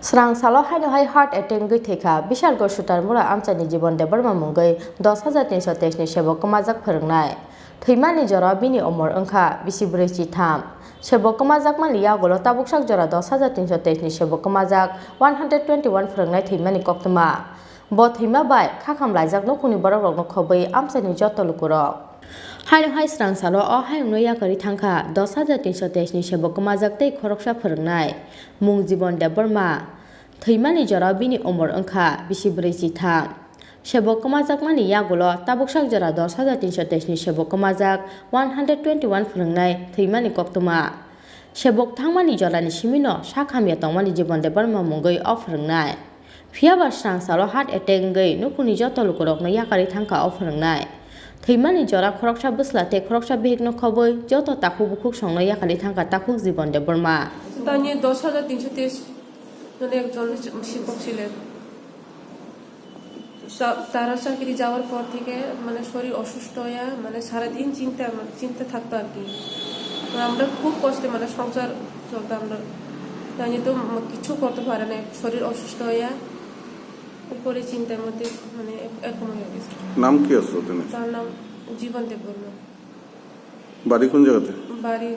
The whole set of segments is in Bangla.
Srang salo haino hai heart attack goi theka bishal go sutar mura amchani jibon de barma mungai 10323 ni sebok komajak phorongnai thimani jora bini omor angkha bisi breci tham sebok komajak mani yagolo tabuksak jora 10323 ni sebok komajak 121 phorongnai thimani koktoma bo thima bai khakham laijak nokuni borok rok no khobai amchani jotolukurok haino hai srang salo o haino yakari thangkha 10323 ni sebok komajak tei khoroksa phorongnai mung jibon de barma thimani jora bini omor angkha bisi breci tham sebok komajak mani yagulo tabuksak jora 10323 ni sebok komajak 121 phorongnai thimani koktoma sebok thangmani jorani simino sakhamya tongmani jibon de barma mungoi o phorongnai phiaba srang salo heart attack gei nukuni jotolukurokno yakari thangkha o phorongnai thimani jora khoroksa buslate khoroksa behikno khoboi joto takhu bukhuk songno yakari thangkha takhuk jibon de barma tani 10323 মানে একজন শিক্ষক ছিলেন তারা চাকরি যাওয়ার পর থেকে মানে শরীর অসুস্থ হয়ে মানে সারাদিন চিন্তা থাকতো আর কি আমরা খুব কষ্টে মানে সংসার চলতো আমরা তাই তো কিছু করতে পারে না শরীর অসুস্থ হয়ে উপরে চিন্তার মধ্যে মানে এরকম হয়ে গেছে নাম কি আছে তার নাম জীবন দেববর্মা বাড়ি কোন জায়গাতে বাড়ি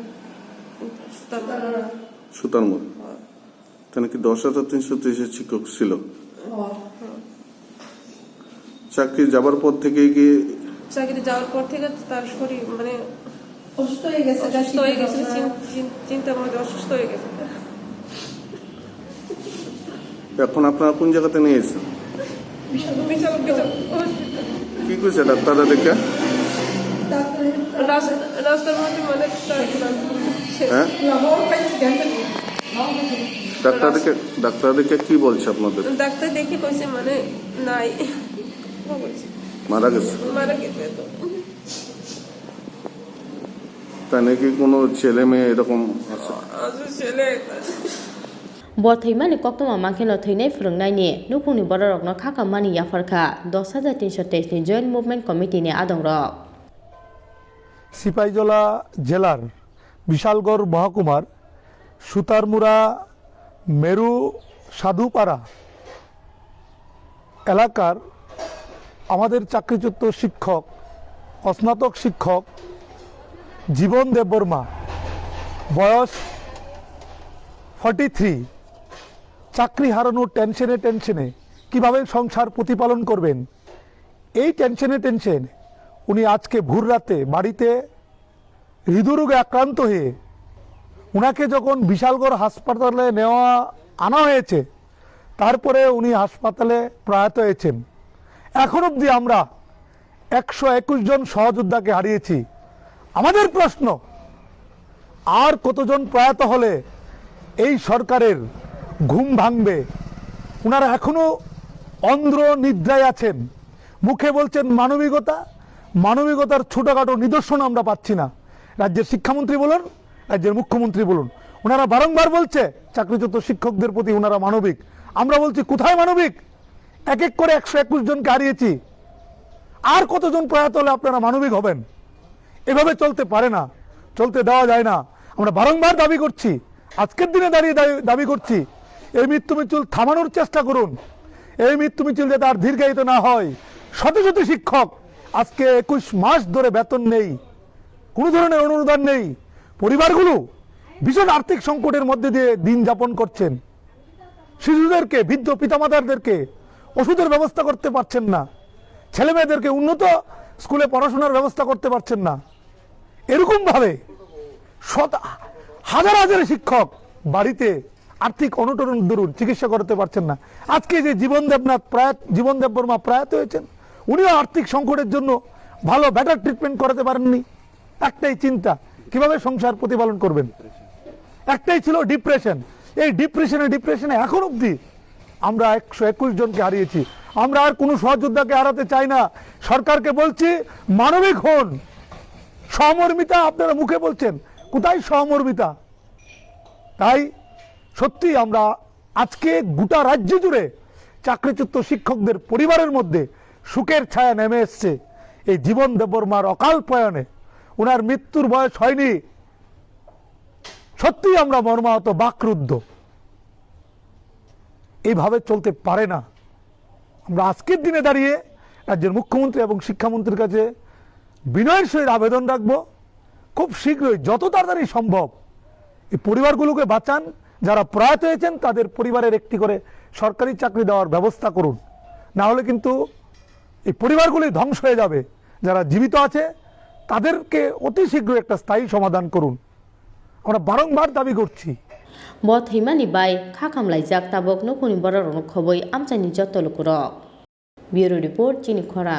সুতারমোড় তাহলে কি 10323 শিক্ষক ছিল চাকরি যাবার পর থেকে কি চাকরি যাওয়ার পর থেকে তার শরীর মানে অসুস্থ হয়ে গেছে চিন্তার মধ্যে অসুস্থ হয়ে গেছে এখন আপনারা কোন জায়গাতে নিয়ে এসেছেন কি কইছে ডাক্তাররা দেখে রাস্তার মধ্যে মানে হ্যাঁ ডাক্তারদেরকে কি বলছে আপনাদের ডাক্তার দেখে কইছে মানে নাই মারা গেছে তো তাই নাকি কোনো ছেলে মেয়ে এরকম আছে ছেলে bo thimani koktoma mangkheno theinai phurungnai ni nukuni bororokno khakamani yafarkha 10323 ni joint movement committee ni adongrok Sepahijala জেলার বিশালগড় মহকুমার সুতারমুড়া মেরু সাধুপাড়া এলাকার আমাদের চাকরিচ্যুত শিক্ষক স্নাতক শিক্ষক জীবন দেববর্মা বয়স 43 চাকরি হারানোর টেনশনে কিভাবে সংসার প্রতিপালন করবেন এই টেনশন উনি আজকে ভোর রাতে বাড়িতে হৃদরোগে আক্রান্ত হয়ে উনাকে যখন বিশালগড় হাসপাতালে আনা হয়েছে তারপরে উনি হাসপাতালে প্রয়াত হয়েছেন এখন অবধি আমরা 121 জন সহযোদ্ধাকে হারিয়েছি আমাদের প্রশ্ন আর কতজন প্রয়াত হলে এই সরকারের ঘুম ভাঙবে উনারা এখনো অন্ধ্র নিদ্রায় আছেন মুখে বলছেন মানবিকতার ছোটখাটো নিদর্শন আমরা পাচ্ছি না রাজ্যের শিক্ষামন্ত্রী বলুন রাজ্যের মুখ্যমন্ত্রী বলুন ওনারা বারংবার বলছে চাকরিচ্যুত শিক্ষকদের প্রতি ওনারা মানবিক আমরা বলছি কোথায় মানবিক এক এক করে 121 জনকে হারিয়েছি আর কতজন প্রয়াত হলে আপনারা মানবিক হবেন এভাবে চলতে পারে না চলতে দেওয়া যায় না আমরা বারংবার দাবি করছি আজকের দিনে দাঁড়িয়ে দাবি করছি এই মৃত্যু মিছিল থামানোর চেষ্টা করুন এই মৃত্যু মিছিল যাতে আর দীর্ঘায়িত না হয় শত শত শিক্ষক আজকে 21 মাস ধরে বেতন নেই কোনো ধরনের অনুদান নেই পরিবারগুলো ভীষণ আর্থিক সংকটের মধ্যে দিয়ে দিন যাপন করছেন শিশুদেরকে বৃদ্ধ পিতামাতাদেরকে ওষুধের ব্যবস্থা করতে পারছেন না ছেলে মেয়েদেরকে উন্নত স্কুলে পড়াশোনার ব্যবস্থা করতে পারছেন না এরকম ভাবে হাজার হাজার শিক্ষক বাড়িতে আর্থিক অনটন দরুন চিকিৎসা করতে পারছেন না আজকে যে জীবন দেববর্মা প্রয়াত হয়েছেন উনিও আর্থিক সংকটের জন্য ভালো বেটার ট্রিটমেন্ট করাতে পারেননি একটাই চিন্তা কিভাবে সংসার প্রতিপালন করবেন একটাই ছিল ডিপ্রেশন এই ডিপ্রেশনে এখন অবধি আমরা 121 জনকে হারিয়েছি আমরা আর কোনো সহযোদ্ধাকে হারাতে চাই না সরকারকে বলছি মানবিক হন সহমর্মিতা আপনারা মুখে বলছেন কোথায় সহমর্মিতা তাই সত্যি আমরা আজকে গোটা রাজ্য জুড়ে চাকরিচ্যুত শিক্ষকদের পরিবারের মধ্যে সুখের ছায়া নেমে এসছে এই জীবন দেববর্মার অকাল প্রয়াণে উনার মৃত্যুর বয়স হয়নি সত্যি আমরা মর্মাহত বাকরুদ্ধ এইভাবে চলতে পারে না। আমরা আজকের দিনে দাঁড়িয়ে রাজ্যের মুখ্যমন্ত্রী এবং শিক্ষামন্ত্রীর কাছে বিনয়ের সহিত আবেদন রাখব, খুব শীঘ্রই যত তাড়াতাড়ি সম্ভব এই পরিবারগুলোকে বাঁচান। যারা প্রয়াত হয়েছেন তাদের পরিবারের একটি করে সরকারি চাকরি দেওয়ার ব্যবস্থা করুন, না হলে কিন্তু এই পরিবারগুলি ধ্বংস হয়ে যাবে। যারা জীবিত আছে তাদেরকে অতি শীঘ্রই একটা স্থায়ী সমাধান করুন, আমরা বারংবার দাবি করছি। bo thimani bai khakamlaijak tabok nokuni borok rok khoboi amchani joto lukurok. Bureau report chini khora.